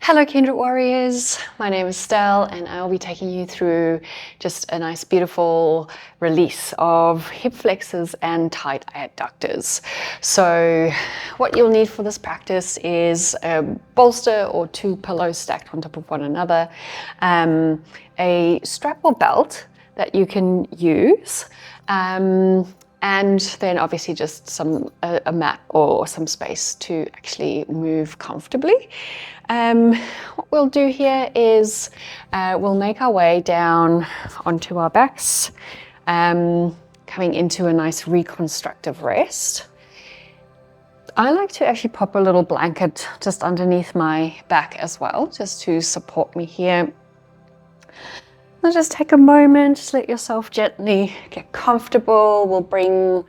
Hello Kindred Warriors, my name is Stell and I'll be taking you through just a nice beautiful release of hip flexors and tight adductors. So what you'll need for this practice is a bolster or two pillows stacked on top of one another, a strap or belt that you can use, and then obviously just a mat or some space to actually move comfortably. What we'll do here is we'll make our way down onto our backs, coming into a nice reconstructive rest. I like to actually pop a little blanket just underneath my back as well, just to support me here. Now just take a moment, just let yourself gently get comfortable. We'll bring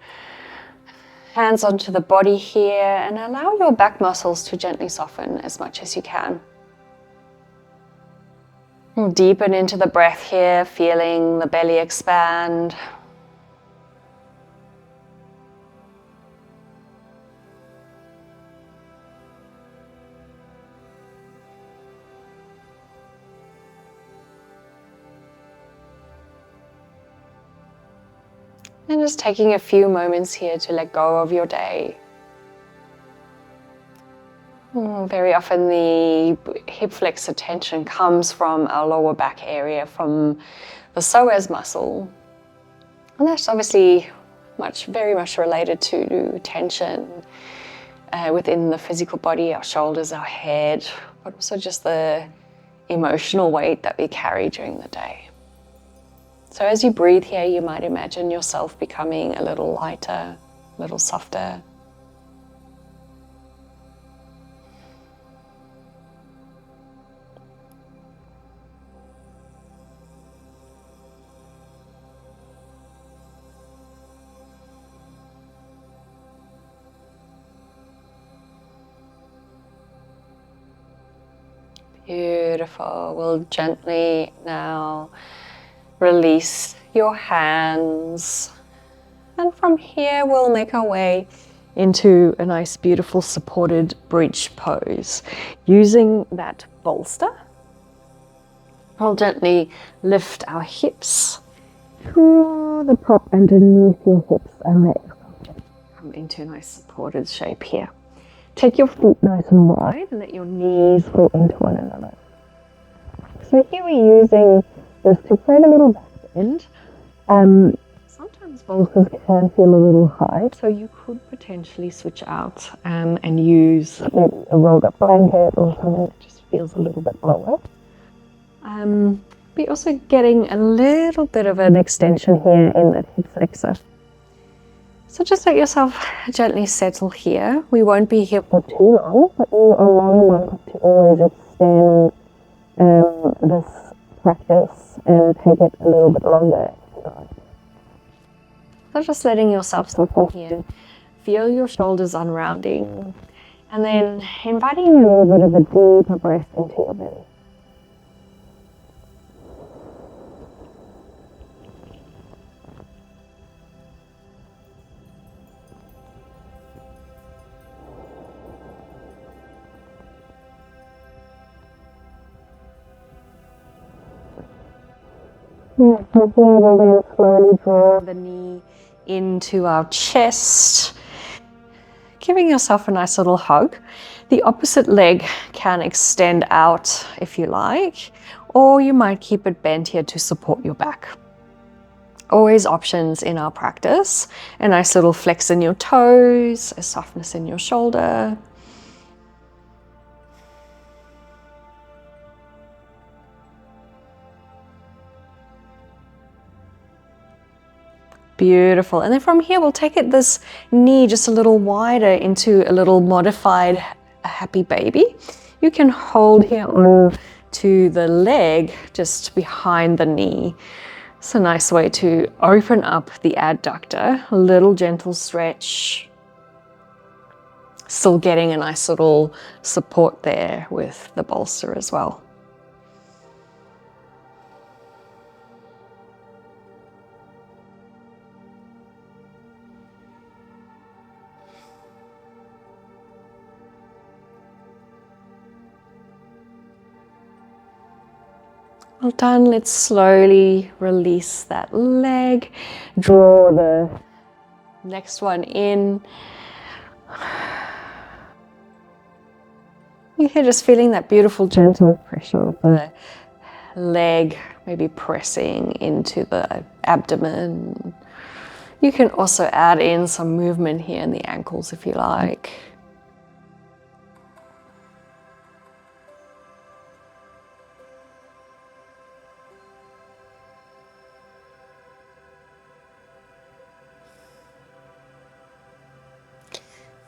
hands onto the body here and allow your back muscles to gently soften as much as you can. We'll deepen into the breath here, feeling the belly expand. And just taking a few moments here to let go of your day. Very often the hip flexor tension comes from our lower back area, from the psoas muscle. And that's obviously very much related to tension within the physical body, our shoulders, our head, but also just the emotional weight that we carry during the day. So as you breathe here, you might imagine yourself becoming a little lighter, a little softer. Beautiful. We'll gently now release your hands. And from here, we'll make our way into a nice, beautiful supported bridge pose. Using that bolster, I'll gently lift our hips to the prop underneath your hips and let yourself come into a nice supported shape here. Take your feet nice and wide and let your knees fall into one another. So here we're using this to create a little back bend. Sometimes bolsters can feel a little high, so you could potentially switch out and use maybe a rolled up blanket or something that just feels a little bit lower. But also getting a little bit of an extension here in that hip flexor. So just let yourself gently settle here. We won't be here for too long, but you are long enough to always extend this practice and take it a little bit longer. So just letting yourself soften here. Feel your shoulders unrounding, and then inviting a little bit of a deeper breath into your belly. Yeah, from here we'll then slowly draw the knee into our chest, giving yourself a nice little hug. The opposite leg can extend out if you like, or you might keep it bent here to support your back. Always options in our practice. A nice little flex in your toes, a softness in your shoulder. Beautiful. And then from here, we'll take it this knee just a little wider into a little modified happy baby. You can hold here on to the leg just behind the knee. It's a nice way to open up the adductor, a little gentle stretch. Still getting a nice little support there with the bolster as well. Well done. Let's slowly release that leg. Draw the next one in. You're here just feeling that beautiful gentle pressure of the leg, maybe pressing into the abdomen. You can also add in some movement here in the ankles if you like.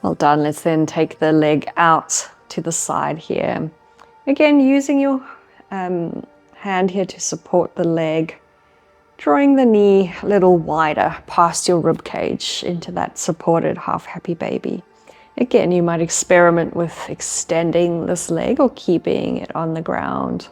Well done. Let's then take the leg out to the side here. Again, using your hand here to support the leg, drawing the knee a little wider past your rib cage into that supported half happy baby. Again, you might experiment with extending this leg or keeping it on the ground.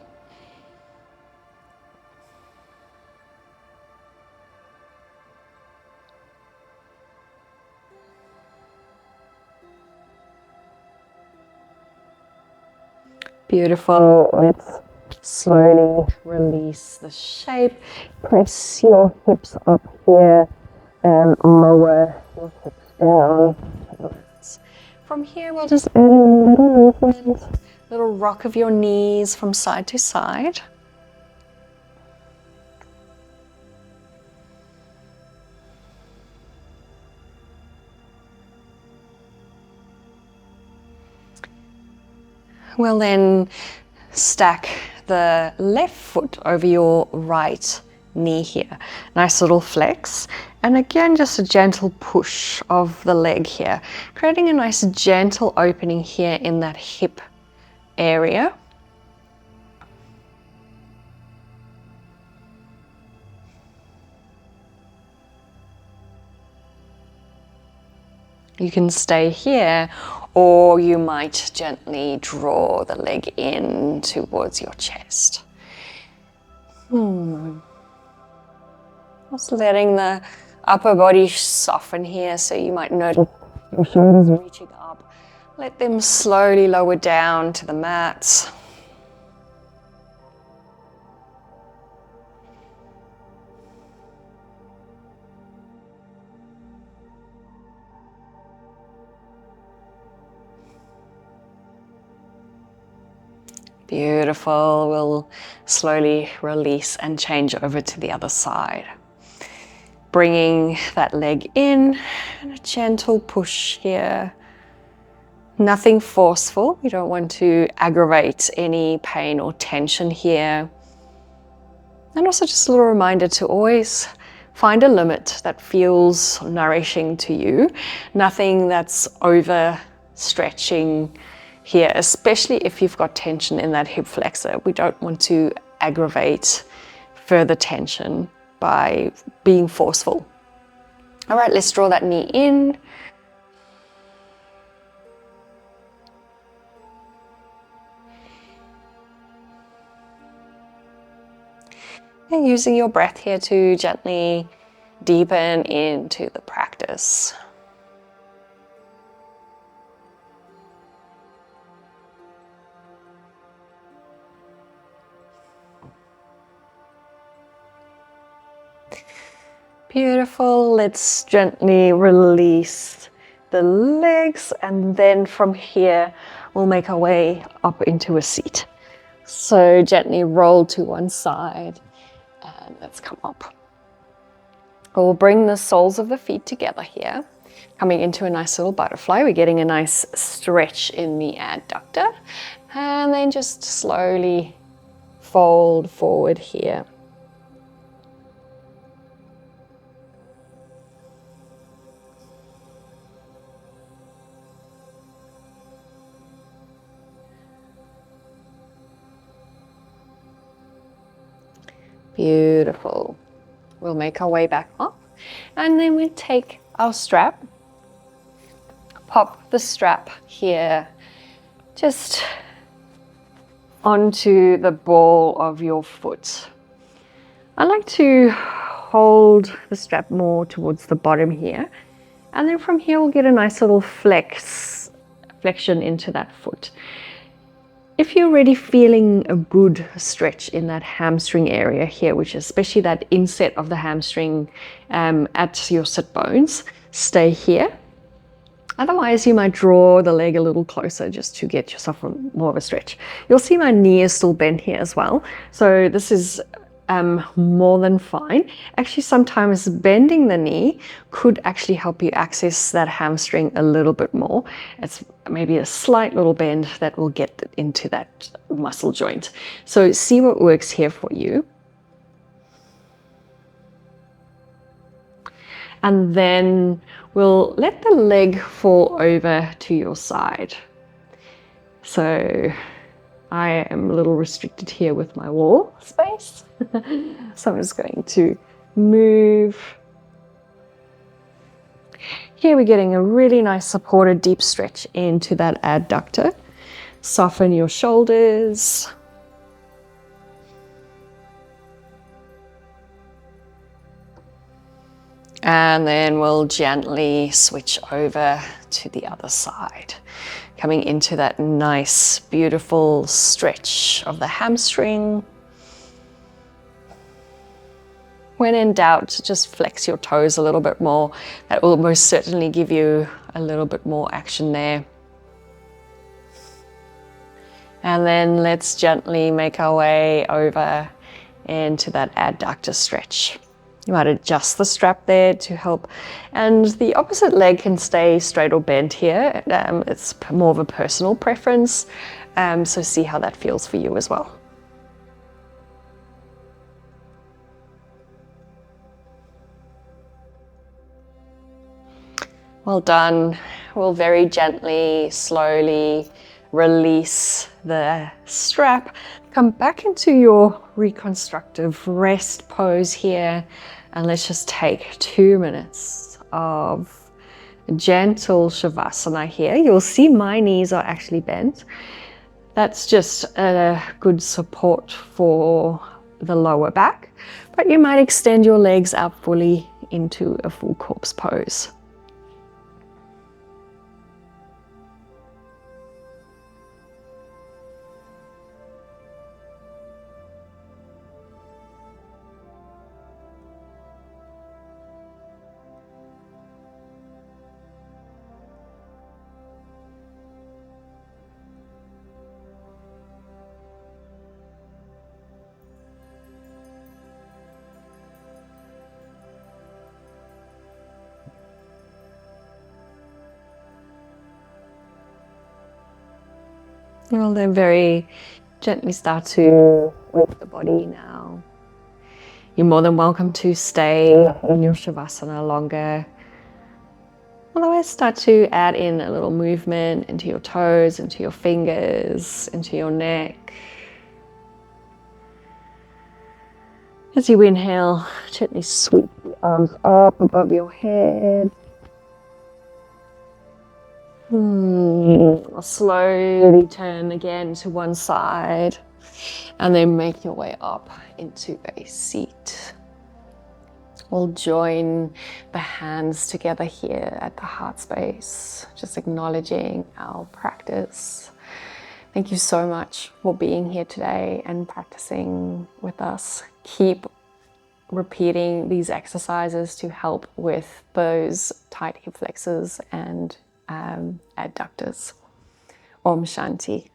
Beautiful. Let's slowly release the shape. Press your hips up here and lower your hips down. From here, we'll just add in a little movement, little rock of your knees from side to side. We'll then stack the left foot over your right knee here. Nice little flex. And again, just a gentle push of the leg here, creating a nice gentle opening here in that hip area. You can stay here, or you might gently draw the leg in towards your chest. Just letting the upper body soften here, so you might notice your shoulders reaching up. Let them slowly lower down to the mat. Beautiful. We'll slowly release and change over to the other side. Bringing that leg in and a gentle push here. Nothing forceful. We don't want to aggravate any pain or tension here. And also just a little reminder to always find a limit that feels nourishing to you. Nothing that's overstretching here, especially if you've got tension in that hip flexor. We don't want to aggravate further tension by being forceful. All right, let's draw that knee in. And using your breath here to gently deepen into the practice. Beautiful. Let's gently release the legs, and then from here we'll make our way up into a seat. So gently roll to one side and let's come up. We'll bring the soles of the feet together here, coming into a nice little butterfly. We're getting a nice stretch in the adductor, and then just slowly fold forward here. Beautiful. We'll make our way back up, and then we take our strap, pop the strap here just onto the ball of your foot. I like to hold the strap more towards the bottom here, and then from here we'll get a nice little flexion into that foot. if you're already feeling a good stretch in that hamstring area here, which is especially that inset of the hamstring at your sit bones, stay here. Otherwise, you might draw the leg a little closer just to get yourself more of a stretch. You'll see my knee is still bent here as well. So this is more than fine. Actually, sometimes bending the knee could actually help you access that hamstring a little bit more. It's maybe a slight little bend that will get into that muscle joint. So see what works here for you. And then we'll let the leg fall over to your side. So I am a little restricted here with my wall space. So I'm just going to move. Here we're getting a really nice supported deep stretch into that adductor. Soften your shoulders. And then we'll gently switch over to the other side, coming into that nice, beautiful stretch of the hamstring. When in doubt, just flex your toes a little bit more. That will most certainly give you a little bit more action there. And then let's gently make our way over into that adductor stretch. You might adjust the strap there to help. And the opposite leg can stay straight or bent here. It's more of a personal preference. So see how that feels for you as well. Well done. We'll very gently, slowly release the strap. Come back into your reconstructive rest pose here. And let's just take 2 minutes of gentle shavasana here. You'll see my knees are actually bent. That's just a good support for the lower back. But you might extend your legs out fully into a full corpse pose. Well, then very gently start to lift the body now. You're more than welcome to stay in your shavasana longer. Otherwise, start to add in a little movement into your toes, into your fingers, into your neck. As you inhale, gently sweep the arms up above your head. Slowly turn again to one side and then make your way up into a seat. We'll join the hands together here at the heart space, just acknowledging our practice. Thank you so much for being here today and practicing with us. Keep repeating these exercises to help with those tight hip flexors and adductors. Om Shanti.